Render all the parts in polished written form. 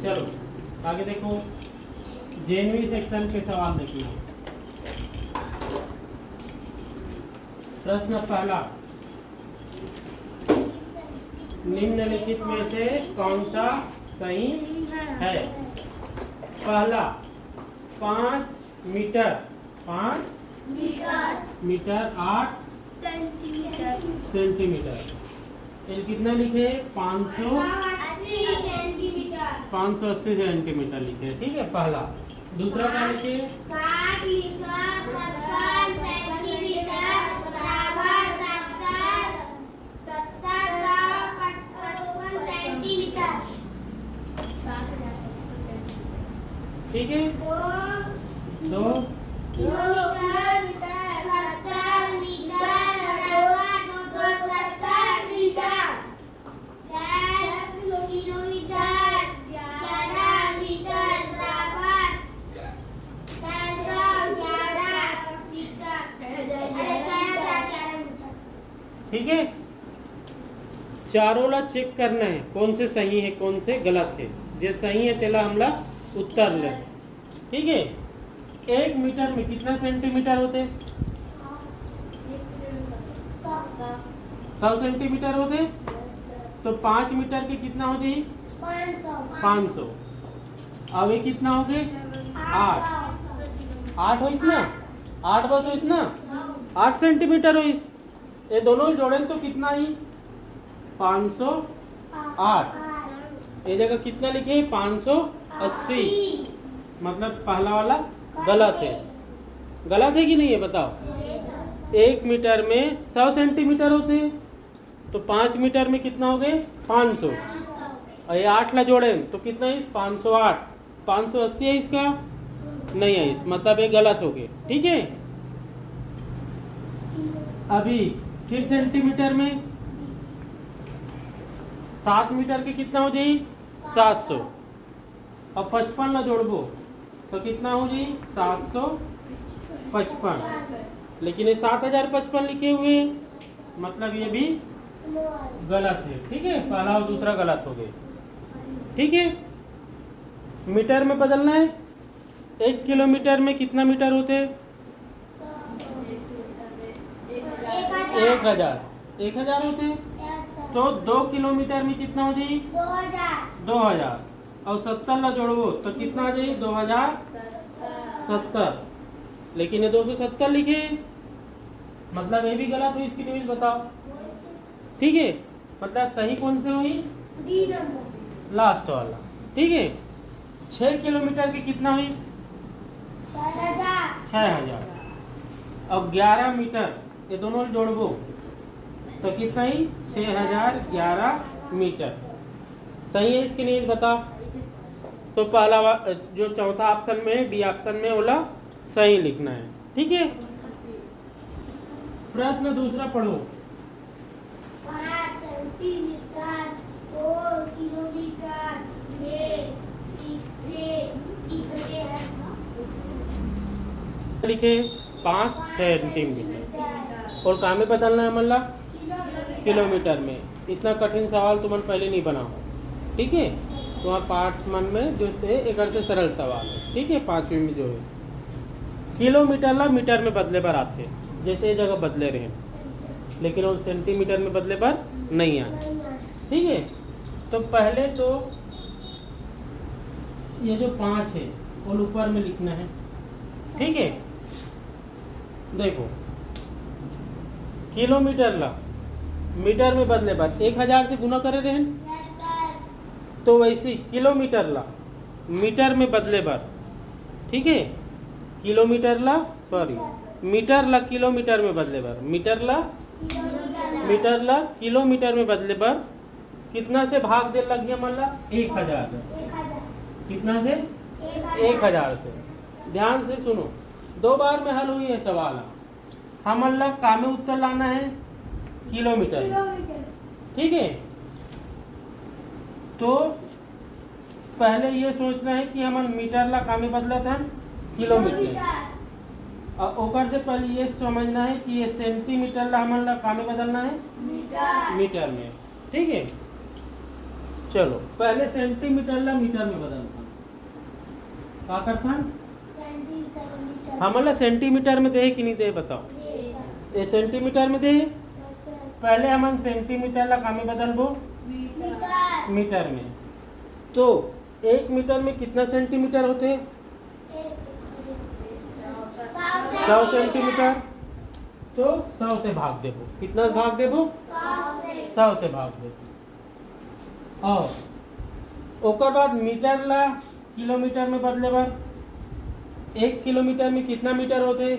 चलो आगे देखो, जेएनवी सेक्शन के सवाल देखिए। प्रश्न पहला, निम्नलिखित में से कौन सा सही है? पहला 5 मीटर 8 सेंटीमीटर। ये कितना लिखे? 580 सेंटीमीटर लिखे, ठीक है पहला। दूसरा क्या लिखे? 60 मीटर 55 सेंटीमीटर बराबर 70 सेंटीमीटर। ठीक है। दो किलोमीटर 70 मीटर बराबर 270 मीटर। 6 किलोमीटर 11 मीटर बराबर 611 मीटर। ठीक है। चारों ला चेक करना है कौन से सही है कौन से गलत है। जो सही है तेला हमला उत्तर ले, ठीक है। 1 मीटर में कितना सेंटीमीटर होते? 100 सेंटीमीटर होते। तो 5 मीटर के कितना हो जाए? 500। अब ये कितना हो गए? 8 हो इसना 8 बस हो इसना 8 सेंटीमीटर हो इस। ये दोनों जोड़े तो कितना ही? 508। ये जगह कितना लिखे? 580। मतलब पहला वाला गलत है। गलत है कि नहीं है बताओ? 1 मीटर में 100 सेंटीमीटर होते हैं तो 5 मीटर में कितना हो गए? 500। और ये 8 ला जोड़े तो कितना है? 508। 580 है इसका? नहीं है इस, मतलब ये गलत हो गए, ठीक है। अभी फिर सेंटीमीटर में 7 मीटर के कितना हो जाए? 700। और 55 ला जोड़बो तो कितना हो जाए? 755। लेकिन ये 7055 लिखे हुए हैं, मतलब ये भी गलत है, ठीक है। पहला और दूसरा गलत हो गए, ठीक है। मीटर में बदलना है। 1 किलोमीटर में कितना मीटर होते? 1000 होते। तो 2 किलोमीटर में कितना हो जाए? 2000। और 70 ला जोड़ो तो कितना आ जाए? 2070। लेकिन ये 270 लिखे, मतलब ये भी गलत हुई। इसकी न्यूज बताओ, ठीक है। मतलब सही कौन से हुई? लास्ट वाला, ठीक है। 6 किलोमीटर की कितना हुई? 6000। और 11 मीटर ये दोनों जोड़बो तो कितना ही? 6011 मीटर। सही है इसकी न्यूज बताओ। तो पहला जो चौथा ऑप्शन में डी ऑप्शन में ओला सही लिखना है, ठीक है। प्रश्न दूसरा पढ़ो। 5 सेंटीमीटर 2 किलोमीटर लिखे 5 सेंटीमीटर और काम में बदलना है मतलब किलोमीटर में। इतना कठिन सवाल तुमने पहले नहीं बनाओ, ठीक है। तुम्हारा पाठ मन में जो से एक से सरल सवाल है, ठीक है। 5वीं में जो है किलोमीटर ला मीटर में बदले पर आते, जैसे ये जगह बदले रहे, लेकिन वो सेंटीमीटर में बदले पर नहीं आते, ठीक है। तो पहले तो ये जो 5 है वो ऊपर में लिखना है, ठीक है। देखो किलोमीटर ला मीटर में बदले पर 1000 से गुना करे रहे, तो वैसे किलोमीटर ला मीटर में बदले पर, ठीक है। किलोमीटर ला मीटर ला किलोमीटर में बदले पर, मीटर ला किलोमीटर में बदले पर कितना से भाग दे लग गया? मतलब 1000। कितना से? 1000 से। ध्यान से सुनो, 2 बार में हल हुई है सवाल। हम मतलब काम में उत्तर लाना है किलोमीटर, ठीक है। तो पहले ये सोचना है कि हम मीटर ला काम में बदला था किलोमीटर, और ओकर से पहले ये समझना है कि ये सेंटीमीटर ला हम काम में बदलना है मीटर में, ठीक है। चलो पहले सेंटीमीटर ला मीटर में बदलता का करता हमारा सेंटीमीटर में दे कि नहीं दे बताओ ये सेंटीमीटर में दे पहले हम सेंटीमीटर ला का में बदलबो मीटर में तो 1 मीटर में कितना सेंटीमीटर होते 100 सेंटीमीटर तो 100 से भाग देबो कितना से भाग देबो 100 से भाग देबो और ओकर बाद मीटर ला किलोमीटर में बदले बार 1 किलोमीटर में कितना मीटर होते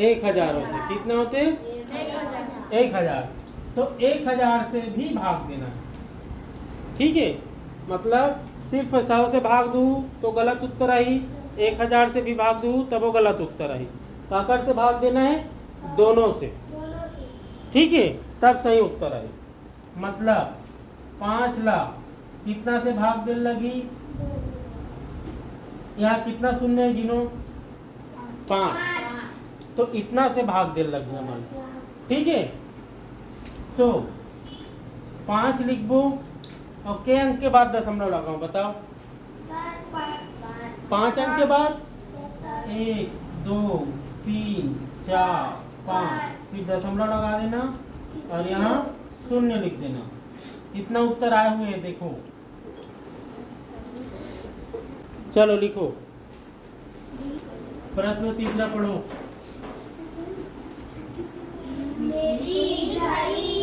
1000 होते कितना होते 1000 तो 1000 से भी भाग देना है ठीक है मतलब सिर्फ 100 से भाग दूँ तो गलत उत्तर आई 1000 से भी भाग दूँ तब वो गलत उत्तर आई काकर से भाग देना है दोनों से ठीक है तब सही उत्तर आई मतलब 5 लाख कितना से भाग देने लगी यहाँ कितना शून्य है गिनो 5 तो इतना से भाग देने लगी हमारे ठीक है तो 5 लिखबो और के अंक के बाद दशमलव लगाओ बताओ 5 अंक के बाद 1 2 3 4 5 फिर दशमलव लगा देना और यहाँ शून्य लिख देना इतना उत्तर आए हुए हैं देखो चलो लिखो प्रश्न तीसरा पढ़ो मेरी घड़ी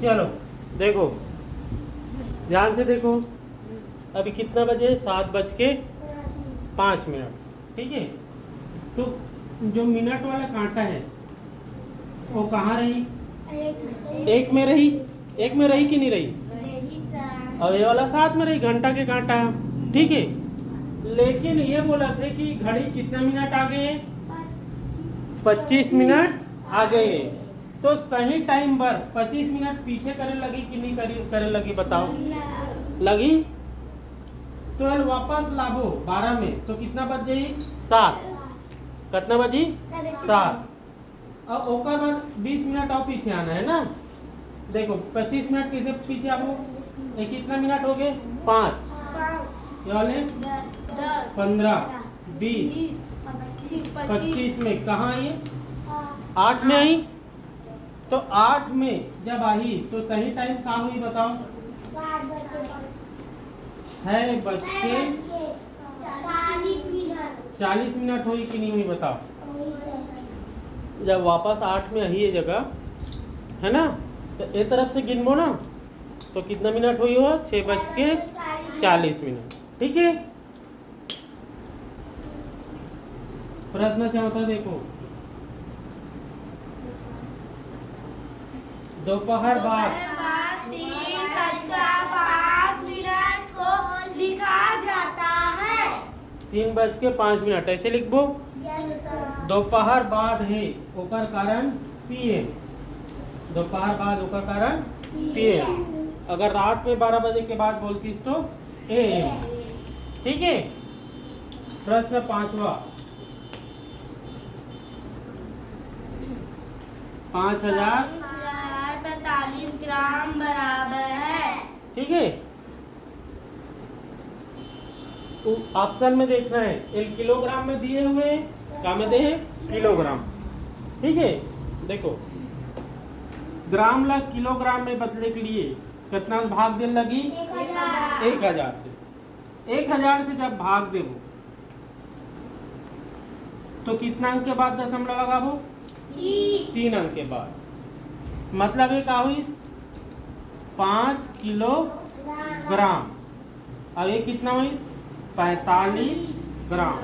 चलो देखो ध्यान से देखो अभी कितना बजे 7:05 ठीक है तो जो मिनट वाला कांटा है वो कहाँ रही एक में रही कि नहीं रही और ये वाला 7 में रही घंटा के कांटा ठीक है लेकिन ये बोला थे कि घड़ी कितना मिनट आगे है 25 मिनट आगे है तो सही टाइम पर 25 मिनट पीछे करे लगी कि नहीं करे लगी बताओ लगी तो वापस लाभो 12 में तो कितना बज जाई 7 कितना बजी 7 और ओकर बाद 20 मिनट और पीछे आना है ना देखो 25 मिनट किसे पीछे आओ ये कितना मिनट हो गए 5 ये वाले 15 20 25 में कहाँ आई 8 में आई तो 8 में जब आई तो सही टाइम कहाँ हुई बताओ है बज के 40 मिनट हुई कि नहीं हुई बताओ जब वापस 8 में आई ये जगह है ना तो ए तरफ से गिनबो ना तो कितना मिनट हुई हो 6:40 ठीक है प्रश्न चौथा देखो दोपहर बाद 3:05 को लिखा जाता है 3:05 ऐसे लिखबो दोपहर बाद है ओकर कारण पीएम दोपहर बाद ओकर कारण पीएम अगर रात में 12 बजे के बाद बोलतीस तो एएम ठीक है प्रश्न 5वां 5045 ग्राम बराबर है ठीक है ऑप्शन में देखना है एक किलोग्राम में दिए हुए क्या में दे किलोग्राम ठीक है देखो ग्राम ला किलोग्राम में बदले के लिए कितना भाग देने लगी 1000 से 1000 से जब भाग देवो तो कितना अंक के बाद दशमलव लगाबो 3 अंक के बाद मतलब ये का हुई 5 किलोग्राम और ये कितना हुई 45 ग्राम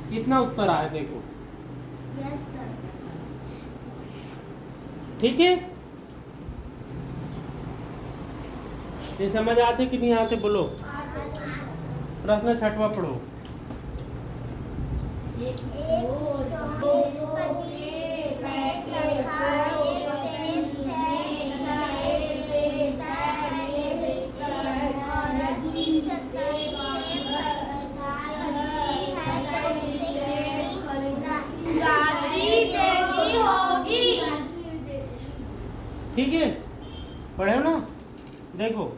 कितना उत्तर आया देखो ठीक है ये समझ आते कि नहीं आते बोलो प्रश्न 6वां पढ़ो ठीक है, पढ़े हो ना। देखो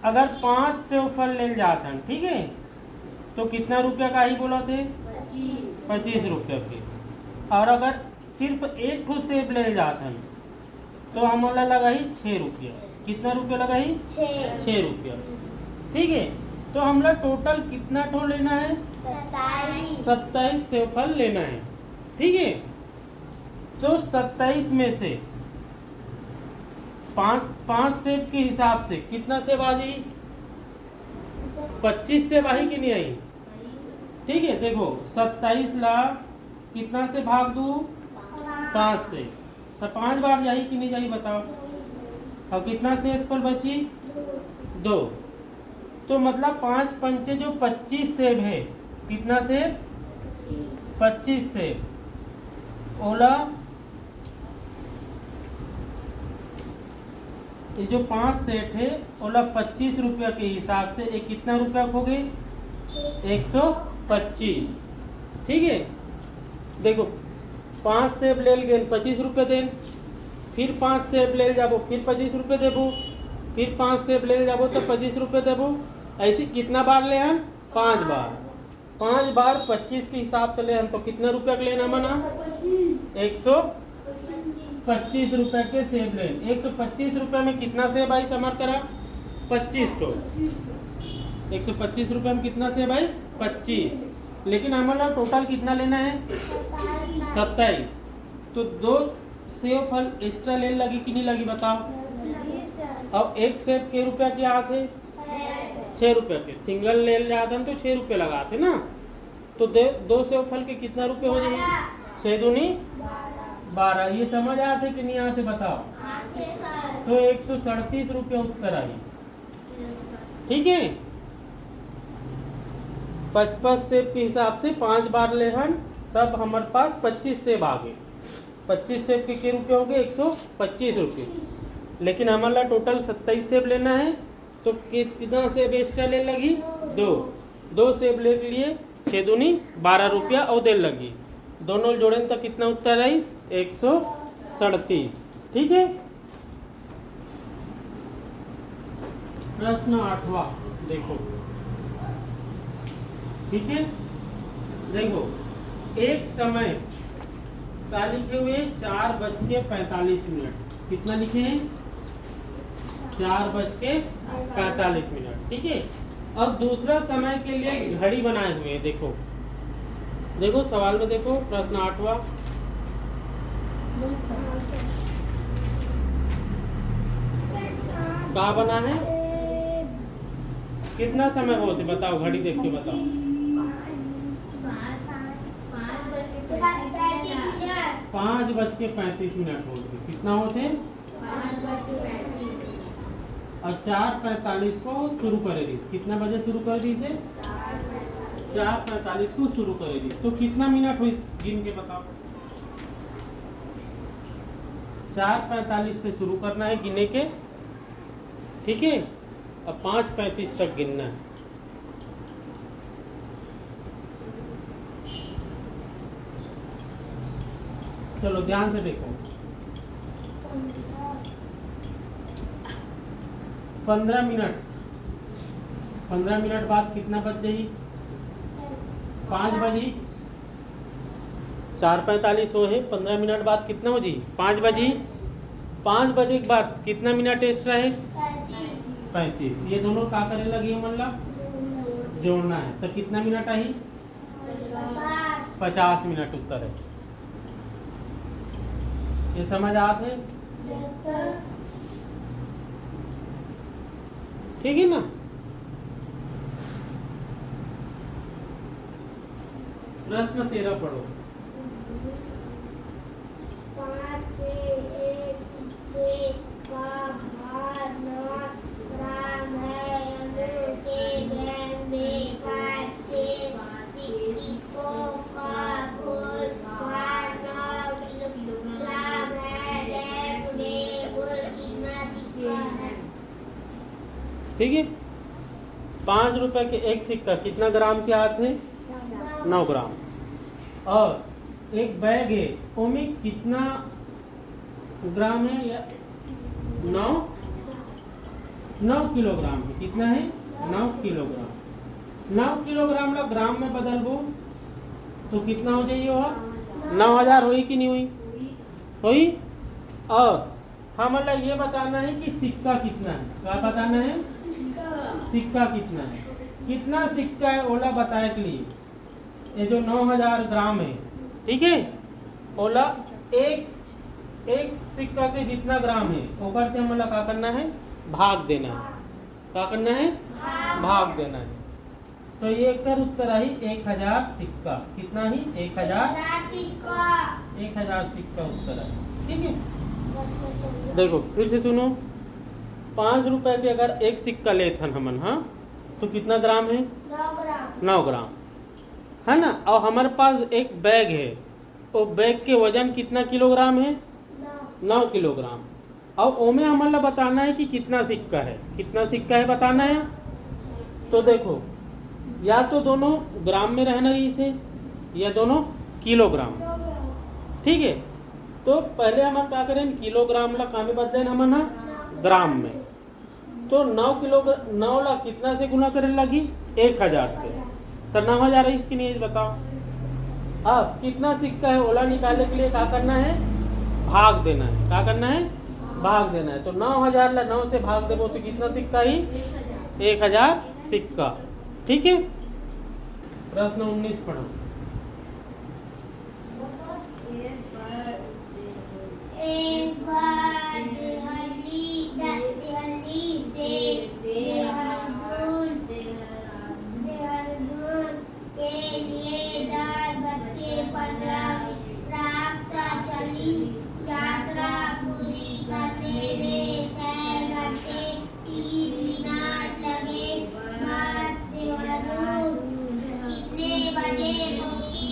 अगर 5 सेव फल ले जात हन, ठीक है, तो कितना रुपया का ही बोला थे? 25 रुपया के। और अगर सिर्फ एक ठो सेब ले जात हन तो हमारा लगाई 6 रुपया। कितना रुपया लगाई? 6 रुपया। ठीक है, तो हमला टोटल कितना ठो लेना है? 27 सेब फल लेना है। ठीक है, तो 27 में से 5 सेब के हिसाब से कितना सेब आ जाई? 25 सेब आई कि नहीं आई? ठीक है, देखो 27 ला कितना से भाग दू? 5 से, तो 5 बार जाई कि नहीं जाई बताओ। और कितना शेष पर बची? 2। तो मतलब 5 पंचे जो 25 सेब है। कितना सेब? 25 सेब। ओला ये जो 5 सेट है ओला 25 रुपया के हिसाब से एक कितना रुपया खो गए? 125। ठीक है, देखो 5 सेब ले गए 25 रुपये देन, फिर 5 सेब ले जाबो फिर 25 रुपये देबो, फिर 5 सेब ले जाबो तो 25 रुपये देबो। ऐसे कितना बार ले हम? 5 बार। 5 बार 25 के हिसाब से ले हम तो कितना रुपया का लेना मना? 125 रुपए के सेब ले। 125 रुपए में कितना सेब आई समर करा? 25 तो 125 रुपए में कितना सेब आई? 25। लेकिन हमारा टोटल कितना लेना है? 27। तो 2 सेब फल एक्स्ट्रा ले लगी कि नहीं लगी बताओ। अब एक सेब के रुपया क्या आते? 6 रुपये के। सिंगल ले जाते हैं तो 6 रुपये लगाते ना, तो 2 सेब फल के कितना रुपये हो जाए? 6 दूनी 12। ये समझ आते कि नहीं आते बताओ। तो 137 रुपये उत्तर आई। ठीक है, 55 सेब के हिसाब से 5 बार ले हन तब हमारे पास 25 सेब आ गए। 25 सेब के रुपये हो गए? 125 रुपये। लेकिन हमारा टोटल 27 सेब लेना है तो कितना सेब एक्स्ट्रा ले लगी? 2 सेब ले लिए 6 दूनी 12 रुपया और दे लगी। दोनों जोड़े तो कितना उत्तर आई? 137। ठीक है, प्रश्न 8वां देखो। ठीक है, देखो एक समय क्या लिखे हुए? 4:45। कितना लिखे हैं? 4:45। ठीक है, अब दूसरा समय के लिए घड़ी बनाए हुए हैं। देखो देखो सवाल में देखो, प्रश्न 8वां। क्या बना है? कितना समय होते बताओ, घड़ी देख के बताओ। 5:35 होते। कितना होते? 5:35। और 4:45 को शुरू करेगी। कितना बजे शुरू कर दी से? 4:45 को शुरू करेगी। तो कितना मिनट हुई गिन के बताओ। 4:45 से शुरू करना है गिने के। ठीक है, अब 5:35 तक गिनना है। चलो ध्यान से देखो। 15 मिनट 15 मिनट बाद कितना बज जाएगी? 5 बजी। 4:45 हो है, 15 मिनट बाद कितना हो जी? 5 बजी। 5 बजे के बाद कितना मिनट एक्स्ट्रा है? 35। ये दोनों क्या करे लगी मतलब जोड़ना है। तो कितना मिनट आई? 50 मिनट उत्तर है। ये समझ आते हैं? ठीक है ना। प्रश्न 13 पढ़ो। 5 से 1 सिक्के का भार 9 ग्राम है। के बैंक में 5 के सिक्कों का कुल भार 9 किलोग्राम है। बैंक में कुल कितना सिक्का है? ठीक है, 5 रुपए के एक सिक्का कितना ग्राम के आते हैं? 9 ग्राम। और एक बैग है उसमें कितना ग्राम है? या 9 किलोग्राम है। कितना है? 9 किलोग्राम। 9 किलोग्राम ला ग्राम में बदलबो तो कितना हो जाइए? वह 9000 हुई कि नहीं हुई? हुई। और हमें ये बताना है कि सिक्का कितना है। क्या बताना है? सिक्का कितना है। कितना सिक्का है ओला बताए के लिए। ये जो 9000 ग्राम है, ठीक है, ओला एक सिक्का के जितना ग्राम है ओकर से हमें क्या करना है? भाग देना है। क्या करना है? भाग देना है। तो ये कर उत्तर आई 1000 सिक्का। कितना ही? 1000 सिक्का उत्तर है। ठीक है, देखो फिर से सुनो। 5 रुपए के अगर एक सिक्का लेथन हमन, हाँ, तो कितना ग्राम है? 9 ग्राम है ना। और हमारे पास एक बैग है, वो बैग के वजन कितना किलोग्राम है? 9 किलोग्राम। और ओमे हमें बताना है कि कितना सिक्का है। कितना सिक्का है बताना है। तो देखो, या तो दोनों ग्राम में रहना ही से, या दोनों किलोग्राम। ठीक है, तो पहले हम क्या करें? किलोग्राम ला कहाँ में बदलें हम ना? ग्राम में। तो 9 ला कितना से गुना करे लगी? 1000 से। तो 9000 है इसकी नहीं बताओ। अब कितना सिक्का है ओला निकालने के लिए क्या करना है? भाग देना है। क्या करना है? भाग देना है। तो 9000 ला 9 से भाग देबो तो कितना सिक्का ही? 1000 सिक्का। ठीक है, प्रश्न 19 पढ़ो। एक बार दिल्ली से देहरादून के लिए 10:15 प्राप्त चली। यात्रा पूरी करने में 6 घंटे 30 मिनट लगे। देहरादून कितने बजे पहुंची?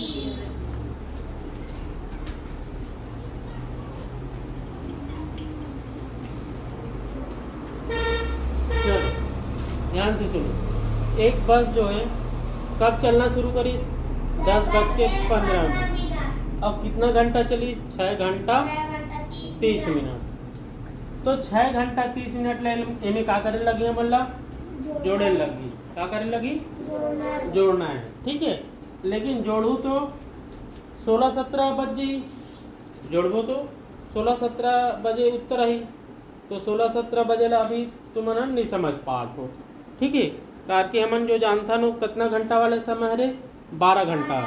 चलो ध्यान से सुनो। एक बस जो है कब चलना शुरू करी? 10:15 मिनट। अब कितना घंटा चली? 6 घंटा 30 मिनट। तो 6 घंटा 30 मिनट में क्या करे लगी? हमारा जोड़े लगी। क्या करे लगी? जोड़ना है। ठीक है, लेकिन जोड़ू तो 16-17 बज जी। जोड़बो तो 16-17 बजे उत्तर आई। तो 16-17 बजे ला अभी तुम नहीं समझ पात हो। ठीक है, कार के हमन जो जानता नो कितना घंटा वाले समय है? 12 घंटा।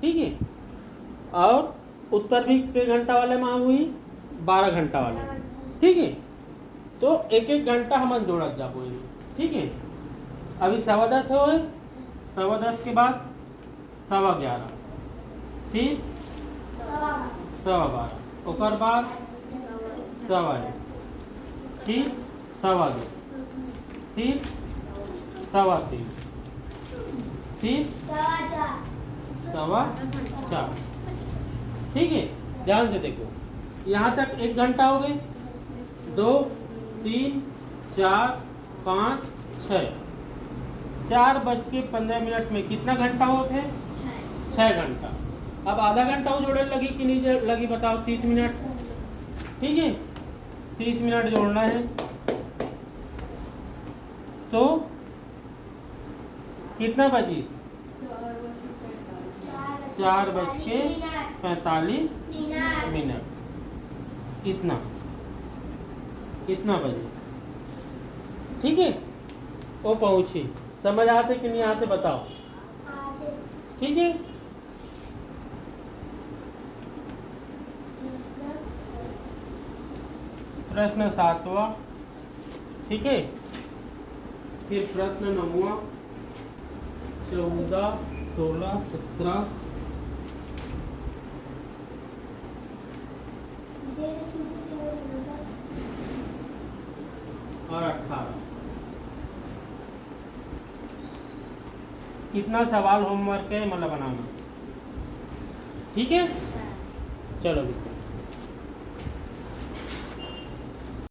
ठीक है, और उत्तर भी के घंटा वाले में हुई? 12 घंटा वाले। ठीक है, तो एक घंटा हमन जोड़त जाबो। ठीक है, अभी 10:15 हो, 10:15 के बाद 11:15, फिर 12:15, ओकर बाद 1:15, फिर 2:15, फिर 3:15, फिर 4:15। ठीक है, ध्यान से देखो। यहाँ तक 1 घंटा हो गए। 2, 3, 4, 5, 6। 4:15 में कितना घंटा होते हैं? 6 घंटा। अब आधा घंटा वो जोड़ने लगी कि नहीं लगी बताओ? 30 मिनट। ठीक है, 30 मिनट जोड़ना है। तो कितना बजीस? 4:45 मिनट। इतना बजे। ठीक है, वो पहुंची। समझ आते कि नहीं आते बताओ? ठीक है, प्रश्न 7वां। ठीक है, फिर प्रश्न 9वां, 14, 16, 17 और 18। कितना सवाल होमवर्क है मतलब बनाना। ठीक है, चलो।